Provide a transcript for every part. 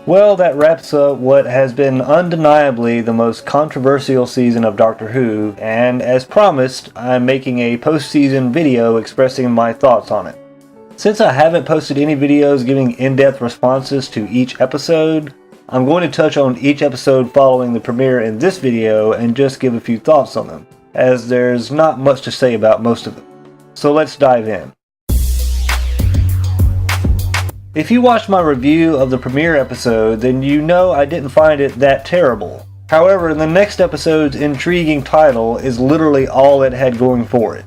Well, that wraps up what has been undeniably the most controversial season of Doctor Who, and as promised, I'm making a post-season video expressing my thoughts on it. Since I haven't posted any videos giving in-depth responses to each episode, I'm going to touch on each episode following the premiere in this video and just give a few thoughts on them, as there's not much to say about most of them. So let's dive in. If you watched my review of the premiere episode, then you know I didn't find it that terrible. However, the next episode's intriguing title is literally all it had going for it.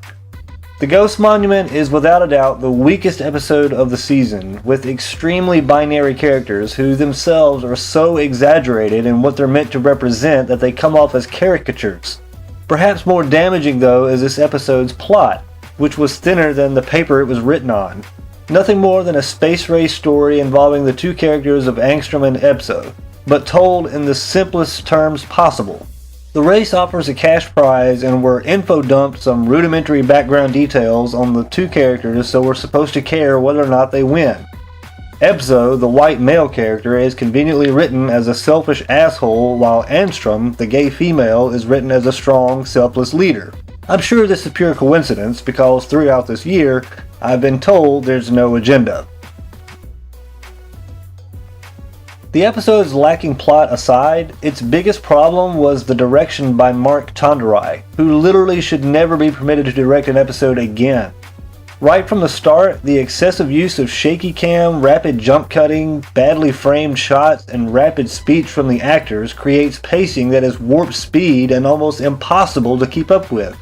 The Ghost Monument is without a doubt the weakest episode of the season, with extremely binary characters who themselves are so exaggerated in what they're meant to represent that they come off as caricatures. Perhaps more damaging though is this episode's plot, which was thinner than the paper it was written on. Nothing more than a space race story involving the two characters of Angstrom and Ebso, but told in the simplest terms possible. The race offers a cash prize, and we're info-dumped some rudimentary background details on the two characters, so we're supposed to care whether or not they win. Ebso, the white male character, is conveniently written as a selfish asshole, while Angstrom, the gay female, is written as a strong, selfless leader. I'm sure this is pure coincidence, because throughout this year, I've been told there's no agenda. The episode's lacking plot aside, its biggest problem was the direction by Mark Tonderai, who literally should never be permitted to direct an episode again. Right from the start, the excessive use of shaky cam, rapid jump cutting, badly framed shots, and rapid speech from the actors creates pacing that is warp speed and almost impossible to keep up with.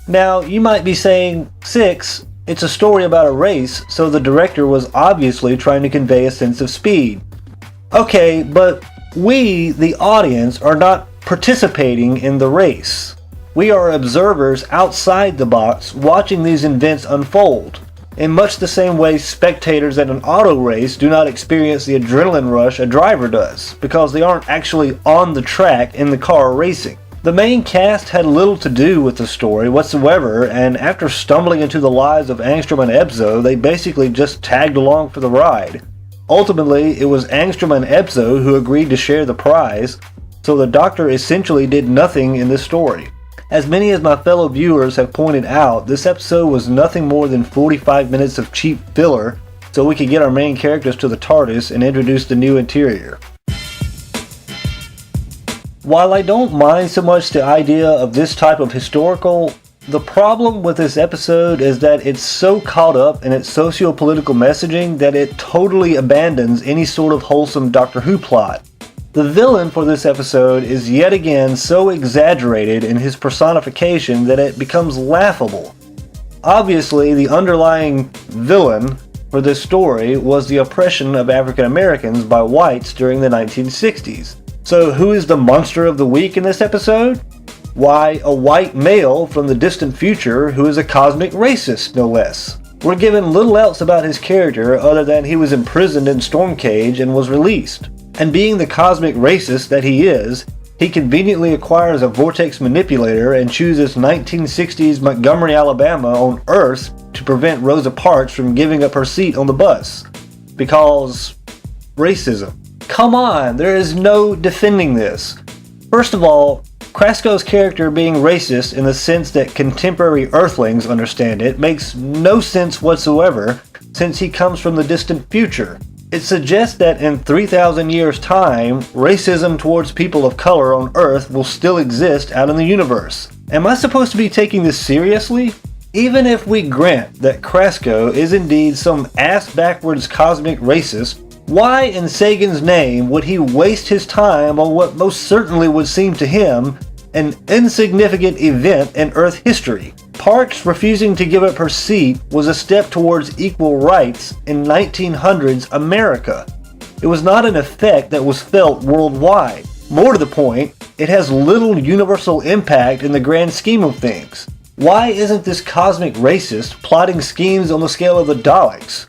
Now, you might be saying, Six, it's a story about a race, so the director was obviously trying to convey a sense of speed. Okay, but we, the audience, are not participating in the race. We are observers outside the box watching these events unfold. In much the same way spectators at an auto race do not experience the adrenaline rush a driver does, because they aren't actually on the track in the car racing. The main cast had little to do with the story whatsoever, and after stumbling into the lives of Angstrom and Ebso, they basically just tagged along for the ride. Ultimately, it was Angstrom and Ebso who agreed to share the prize, so the Doctor essentially did nothing in this story. As many as my fellow viewers have pointed out, this episode was nothing more than 45 minutes of cheap filler, so we could get our main characters to the TARDIS and introduce the new interior. While I don't mind so much the idea of this type of historical, the problem with this episode is that it's so caught up in its socio-political messaging that it totally abandons any sort of wholesome Doctor Who plot. The villain for this episode is yet again so exaggerated in his personification that it becomes laughable. Obviously, the underlying villain for this story was the oppression of African Americans by whites during the 1960s. So who is the monster of the week in this episode? Why, a white male from the distant future who is a cosmic racist, no less. We're given little else about his character other than he was imprisoned in Stormcage and was released. And being the cosmic racist that he is, he conveniently acquires a vortex manipulator and chooses 1960s Montgomery, Alabama on Earth to prevent Rosa Parks from giving up her seat on the bus. Because racism. Come on, there is no defending this. First of all, Krasko's character being racist in the sense that contemporary Earthlings understand it makes no sense whatsoever, since he comes from the distant future. It suggests that in 3,000 years' time, racism towards people of color on Earth will still exist out in the universe. Am I supposed to be taking this seriously? Even if we grant that Krasko is indeed some ass-backwards cosmic racist, why in Sagan's name would he waste his time on what most certainly would seem to him an insignificant event in Earth history? Parks refusing to give up her seat was a step towards equal rights in 1900s America. It was not an effect that was felt worldwide. More to the point, it has little universal impact in the grand scheme of things. Why isn't this cosmic racist plotting schemes on the scale of the Daleks,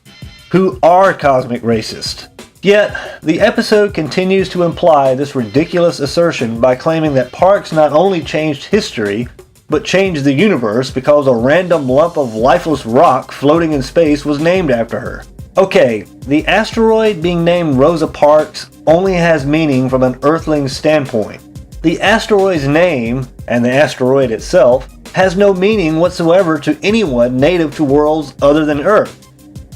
who are cosmic racist? Yet, the episode continues to imply this ridiculous assertion by claiming that Parks not only changed history, but changed the universe because a random lump of lifeless rock floating in space was named after her. Okay, the asteroid being named Rosa Parks only has meaning from an Earthling standpoint. The asteroid's name, and the asteroid itself, has no meaning whatsoever to anyone native to worlds other than Earth.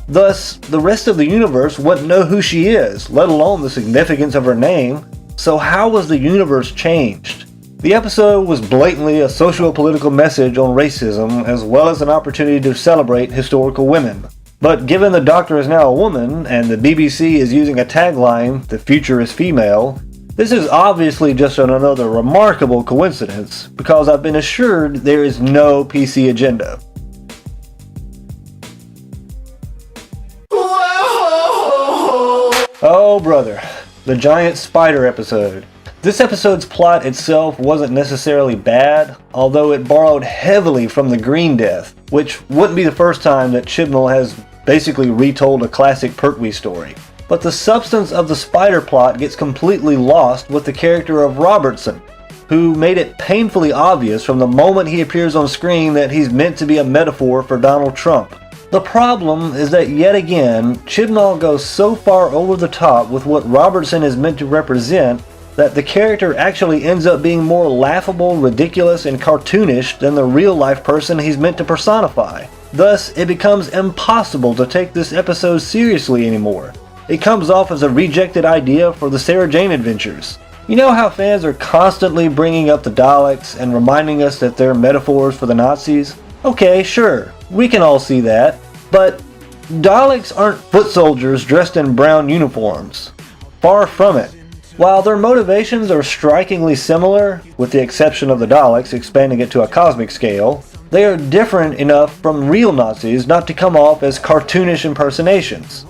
Thus, the rest of the universe wouldn't know who she is, let alone the significance of her name. So how was the universe changed? The episode was blatantly a socio-political message on racism, as well as an opportunity to celebrate historical women. But given the Doctor is now a woman, and the BBC is using a tagline, "The future is female," this is obviously just another remarkable coincidence, because I've been assured there is no PC agenda. Oh brother, the giant spider episode. This episode's plot itself wasn't necessarily bad, although it borrowed heavily from the Green Death, which wouldn't be the first time that Chibnall has basically retold a classic Pertwee story. But the substance of the spider plot gets completely lost with the character of Robertson, who made it painfully obvious from the moment he appears on screen that he's meant to be a metaphor for Donald Trump. The problem is that yet again, Chibnall goes so far over the top with what Robertson is meant to represent that the character actually ends up being more laughable, ridiculous, and cartoonish than the real-life person he's meant to personify. Thus, it becomes impossible to take this episode seriously anymore. It comes off as a rejected idea for the Sarah Jane Adventures. You know how fans are constantly bringing up the Daleks and reminding us that they're metaphors for the Nazis? Okay, sure, we can all see that, but Daleks aren't foot soldiers dressed in brown uniforms. Far from it. While their motivations are strikingly similar, with the exception of the Daleks expanding it to a cosmic scale, they are different enough from real Nazis not to come off as cartoonish impersonations.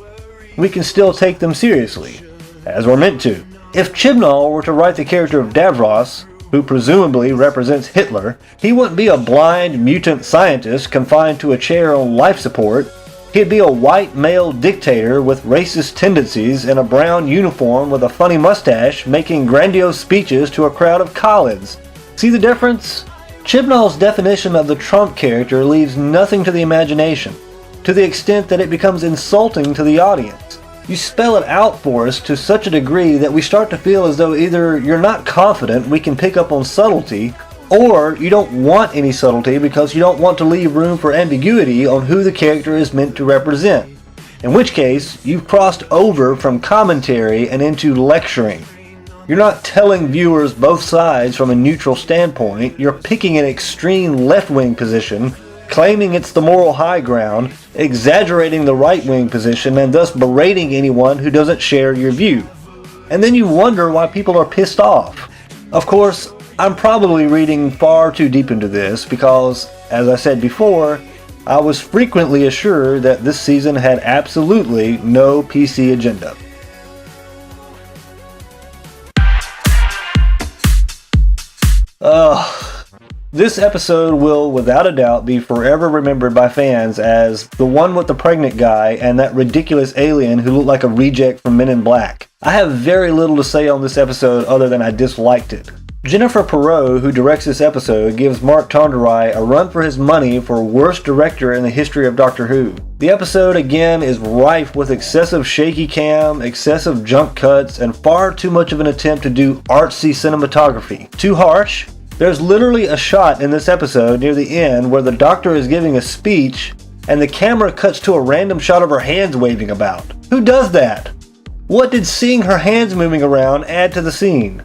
We can still take them seriously, as we're meant to. If Chibnall were to write the character of Davros, who presumably represents Hitler, he wouldn't be a blind, mutant scientist confined to a chair on life support. He'd be a white male dictator with racist tendencies in a brown uniform with a funny mustache making grandiose speeches to a crowd of Collins. See the difference? Chibnall's definition of the Trump character leaves nothing to the imagination, to the extent that it becomes insulting to the audience. You spell it out for us to such a degree that we start to feel as though either you're not confident we can pick up on subtlety, or you don't want any subtlety because you don't want to leave room for ambiguity on who the character is meant to represent. In which case, you've crossed over from commentary and into lecturing. You're not telling viewers both sides from a neutral standpoint, you're picking an extreme left-wing position, claiming it's the moral high ground, exaggerating the right-wing position, and thus berating anyone who doesn't share your view. And then you wonder why people are pissed off. Of course, I'm probably reading far too deep into this because, as I said before, I was frequently assured that this season had absolutely no PC agenda. This episode will, without a doubt, be forever remembered by fans as the one with the pregnant guy and that ridiculous alien who looked like a reject from Men in Black. I have very little to say on this episode other than I disliked it. Jennifer Perot, who directs this episode, gives Mark Tonderai a run for his money for worst director in the history of Doctor Who. The episode, again, is rife with excessive shaky cam, excessive jump cuts, and far too much of an attempt to do artsy cinematography. Too harsh? There's literally a shot in this episode near the end where the Doctor is giving a speech and the camera cuts to a random shot of her hands waving about. Who does that? What did seeing her hands moving around add to the scene?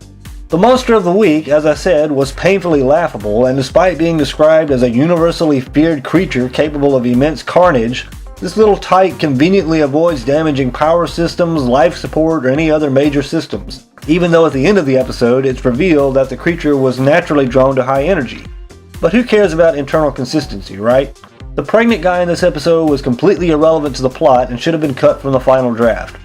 The monster of the week, as I said, was painfully laughable, and despite being described as a universally feared creature capable of immense carnage, this little tyke conveniently avoids damaging power systems, life support, or any other major systems, even though at the end of the episode it's revealed that the creature was naturally drawn to high energy. But who cares about internal consistency, right? The pregnant guy in this episode was completely irrelevant to the plot and should have been cut from the final draft.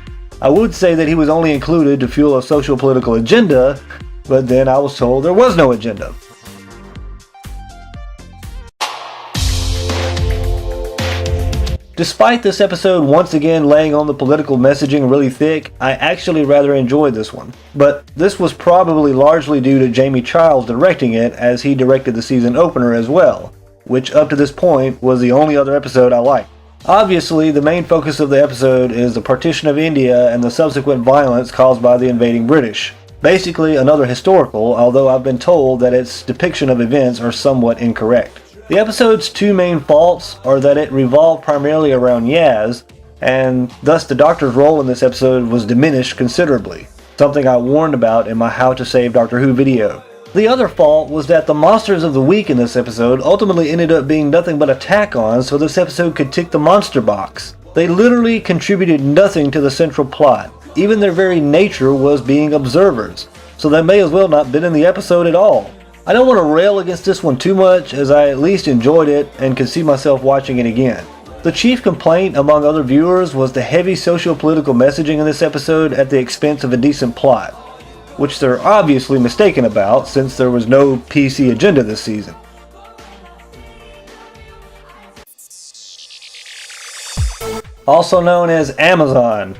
I would say that he was only included to fuel a socio-political agenda, but then I was told there was no agenda. Despite this episode once again laying on the political messaging really thick, I actually rather enjoyed this one. But this was probably largely due to Jamie Childs directing it, as he directed the season opener as well, which up to this point was the only other episode I liked. Obviously, the main focus of the episode is the partition of India and the subsequent violence caused by the invading British. Basically another historical, although I've been told that its depiction of events are somewhat incorrect. The episode's two main faults are that it revolved primarily around Yaz, and thus the Doctor's role in this episode was diminished considerably, something I warned about in my How to Save Doctor Who video. The other fault was that the monsters of the week in this episode ultimately ended up being nothing but a tack-on so this episode could tick the monster box. They literally contributed nothing to the central plot. Even their very nature was being observers, so they may as well not been in the episode at all. I don't want to rail against this one too much, as I at least enjoyed it and could see myself watching it again. The chief complaint among other viewers was the heavy socio-political messaging in this episode at the expense of a decent plot, which they're obviously mistaken about since there was no PC agenda this season. Also known as Amazon.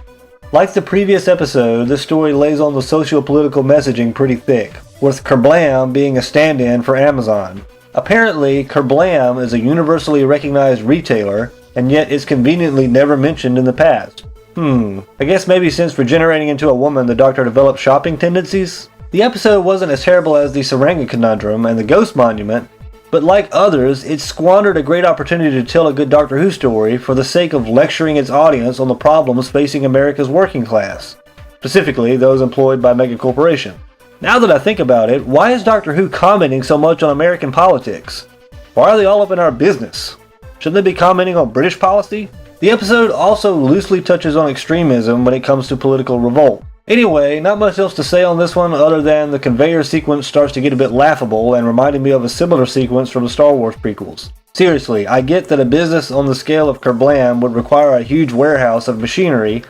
Like the previous episode, this story lays on the socio-political messaging pretty thick, with Kerblam being a stand-in for Amazon. Apparently, Kerblam is a universally recognized retailer, and yet it's conveniently never mentioned in the past. I guess maybe since regenerating into a woman the Doctor developed shopping tendencies? The episode wasn't as terrible as the Saranga Conundrum and the Ghost Monument, but like others, it squandered a great opportunity to tell a good Doctor Who story for the sake of lecturing its audience on the problems facing America's working class, specifically those employed by megacorporations. Now that I think about it, why is Doctor Who commenting so much on American politics? Why are they all up in our business? Shouldn't they be commenting on British policy? The episode also loosely touches on extremism when it comes to political revolt. Anyway, not much else to say on this one other than the conveyor sequence starts to get a bit laughable and reminded me of a similar sequence from the Star Wars prequels. Seriously, I get that a business on the scale of Kerblam would require a huge warehouse of machinery,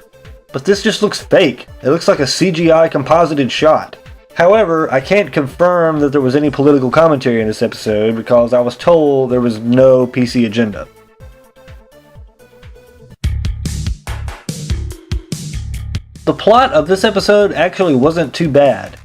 but this just looks fake. It looks like a CGI composited shot. However, I can't confirm that there was any political commentary in this episode because I was told there was no PC agenda. The plot of this episode actually wasn't too bad,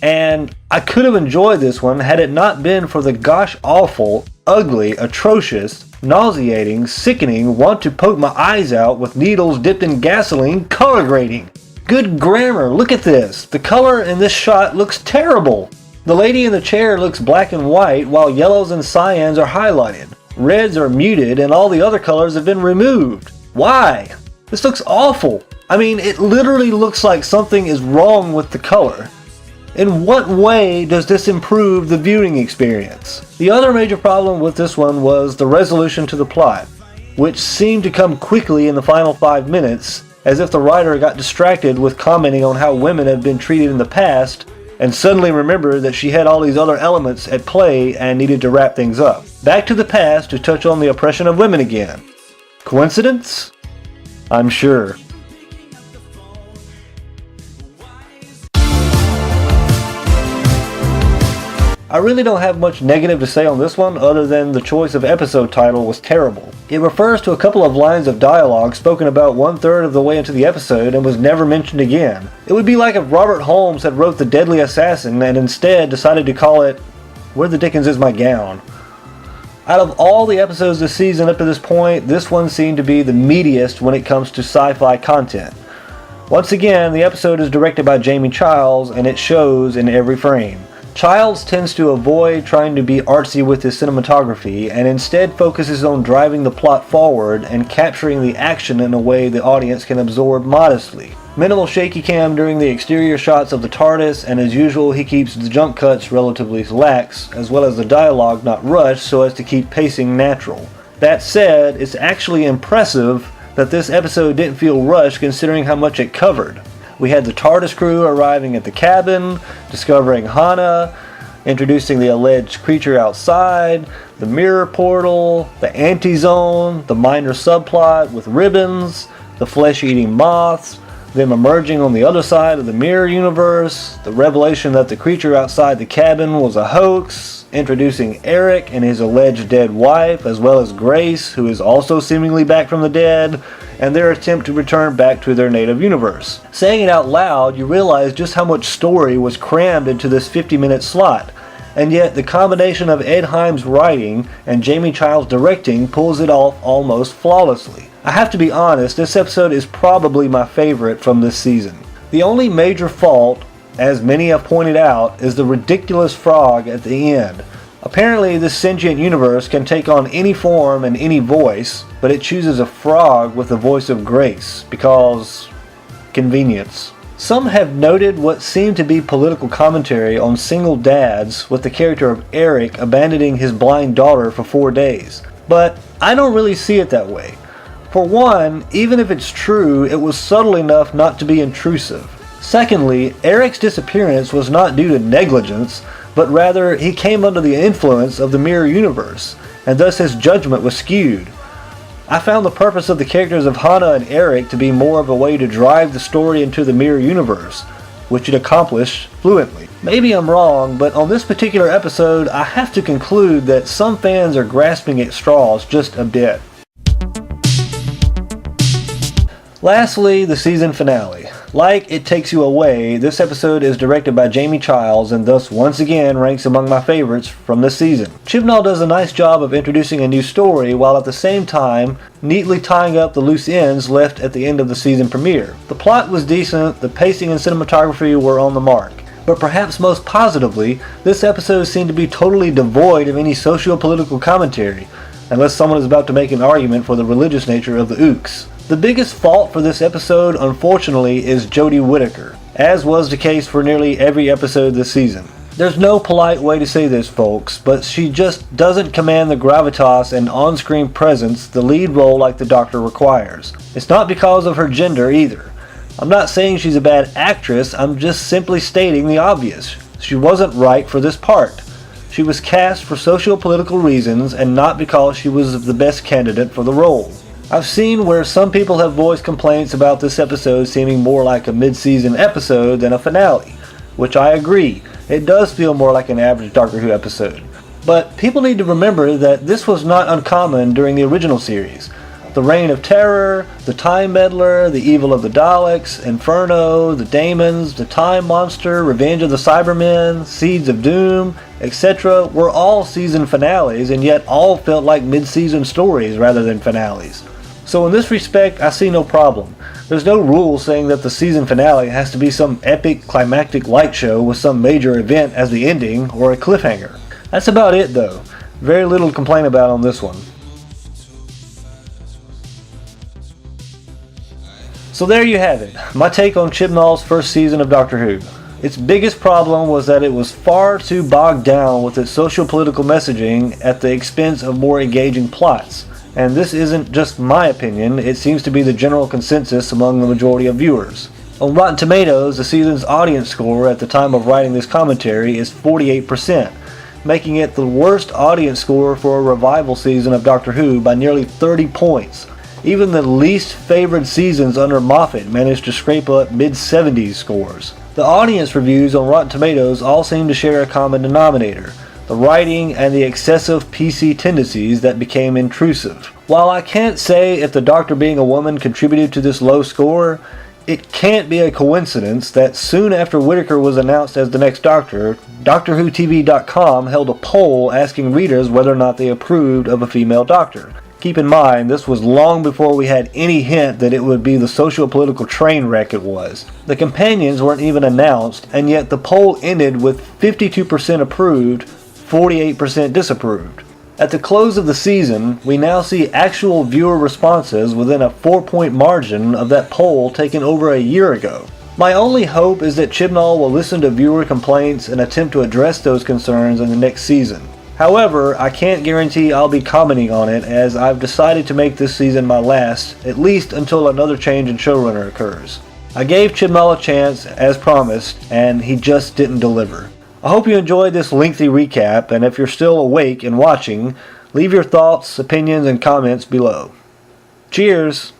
and I could have enjoyed this one had it not been for the gosh awful, ugly, atrocious, nauseating, sickening, want to poke my eyes out with needles dipped in gasoline color grading. Good grammar, look at this. The color in this shot looks terrible. The lady in the chair looks black and white while yellows and cyans are highlighted. Reds are muted and all the other colors have been removed. Why? This looks awful. I mean, it literally looks like something is wrong with the color. In what way does this improve the viewing experience? The other major problem with this one was the resolution to the plot, which seemed to come quickly in the final 5 minutes, as if the writer got distracted with commenting on how women have been treated in the past, and suddenly remembered that she had all these other elements at play and needed to wrap things up. Back to the past to touch on the oppression of women again. Coincidence? I'm sure. I really don't have much negative to say on this one other than the choice of episode title was terrible. It refers to a couple of lines of dialogue spoken about 1/3 of the way into the episode and was never mentioned again. It would be like if Robert Holmes had wrote The Deadly Assassin and instead decided to call it Where the Dickens Is My Gown? Out of all the episodes this season up to this point, this one seemed to be the meatiest when it comes to sci-fi content. Once again, the episode is directed by Jamie Childs and it shows in every frame. Childs tends to avoid trying to be artsy with his cinematography and instead focuses on driving the plot forward and capturing the action in a way the audience can absorb modestly. Minimal shaky cam during the exterior shots of the TARDIS, and as usual he keeps the jump cuts relatively lax, as well as the dialogue not rushed so as to keep pacing natural. That said, it's actually impressive that this episode didn't feel rushed considering how much it covered. We had the TARDIS crew arriving at the cabin, discovering Hana, introducing the alleged creature outside, the mirror portal, the anti-zone, the minor subplot with ribbons, the flesh-eating moths, them emerging on the other side of the mirror universe, the revelation that the creature outside the cabin was a hoax, introducing Eric and his alleged dead wife, as well as Grace, who is also seemingly back from the dead, and their attempt to return back to their native universe. Saying it out loud, you realize just how much story was crammed into this 50-minute slot. and yet the combination of Ed Himes' writing and Jamie Childs' directing pulls it off almost flawlessly. I have to be honest, this episode is probably my favorite from this season. The only major fault, as many have pointed out, is the ridiculous frog at the end. Apparently this sentient universe can take on any form and any voice, but it chooses a frog with the voice of Grace, because convenience. Some have noted what seemed to be political commentary on single dads, with the character of Eric abandoning his blind daughter for 4 days. But I don't really see it that way. For one, even if it's true, it was subtle enough not to be intrusive. Secondly, Eric's disappearance was not due to negligence, but rather he came under the influence of the mirror universe, and thus his judgment was skewed. I found the purpose of the characters of Hannah and Eric to be more of a way to drive the story into the mirror universe, which it accomplished fluently. Maybe I'm wrong, but on this particular episode, I have to conclude that some fans are grasping at straws just a bit. Lastly, the season finale. Like It Takes You Away, this episode is directed by Jamie Childs and thus once again ranks among my favorites from this season. Chibnall does a nice job of introducing a new story while at the same time neatly tying up the loose ends left at the end of the season premiere. The plot was decent, the pacing and cinematography were on the mark. But perhaps most positively, this episode seemed to be totally devoid of any socio-political commentary, unless someone is about to make an argument for the religious nature of the Ooks. The biggest fault for this episode, unfortunately, is Jodie Whittaker, as was the case for nearly every episode this season. There's no polite way to say this, folks, but she just doesn't command the gravitas and on-screen presence the lead role like the Doctor requires. It's not because of her gender either. I'm not saying she's a bad actress, I'm just simply stating the obvious. She wasn't right for this part. She was cast for socio-political reasons and not because she was the best candidate for the role. I've seen where some people have voiced complaints about this episode seeming more like a mid-season episode than a finale, which I agree. It does feel more like an average Doctor Who episode. But people need to remember that this was not uncommon during the original series. The Reign of Terror, the Time Meddler, the Evil of the Daleks, Inferno, the Daemons, the Time Monster, Revenge of the Cybermen, Seeds of Doom, etc. were all season finales and yet all felt like mid-season stories rather than finales. So in this respect, I see no problem. There's no rule saying that the season finale has to be some epic climactic light show with some major event as the ending or a cliffhanger. That's about it though. Very little to complain about on this one. So there you have it, my take on Chibnall's first season of Doctor Who. Its biggest problem was that it was far too bogged down with its socio-political messaging at the expense of more engaging plots. And this isn't just my opinion, it seems to be the general consensus among the majority of viewers. On Rotten Tomatoes, the season's audience score at the time of writing this commentary is 48%, making it the worst audience score for a revival season of Doctor Who by nearly 30 points. Even the least favored seasons under Moffat managed to scrape up mid-70s scores. The audience reviews on Rotten Tomatoes all seem to share a common denominator: the writing and the excessive PC tendencies that became intrusive. While I can't say if the Doctor being a woman contributed to this low score, it can't be a coincidence that soon after Whittaker was announced as the next Doctor, DoctorWhoTV.com held a poll asking readers whether or not they approved of a female Doctor. Keep in mind, this was long before we had any hint that it would be the socio-political train wreck it was. The companions weren't even announced, and yet the poll ended with 52% approved, 48% disapproved. At the close of the season, we now see actual viewer responses within a 4-point margin of that poll taken over a year ago. My only hope is that Chibnall will listen to viewer complaints and attempt to address those concerns in the next season. However, I can't guarantee I'll be commenting on it, as I've decided to make this season my last, at least until another change in showrunner occurs. I gave Chibnall a chance, as promised, and he just didn't deliver. I hope you enjoyed this lengthy recap, and if you're still awake and watching, leave your thoughts, opinions, and comments below. Cheers!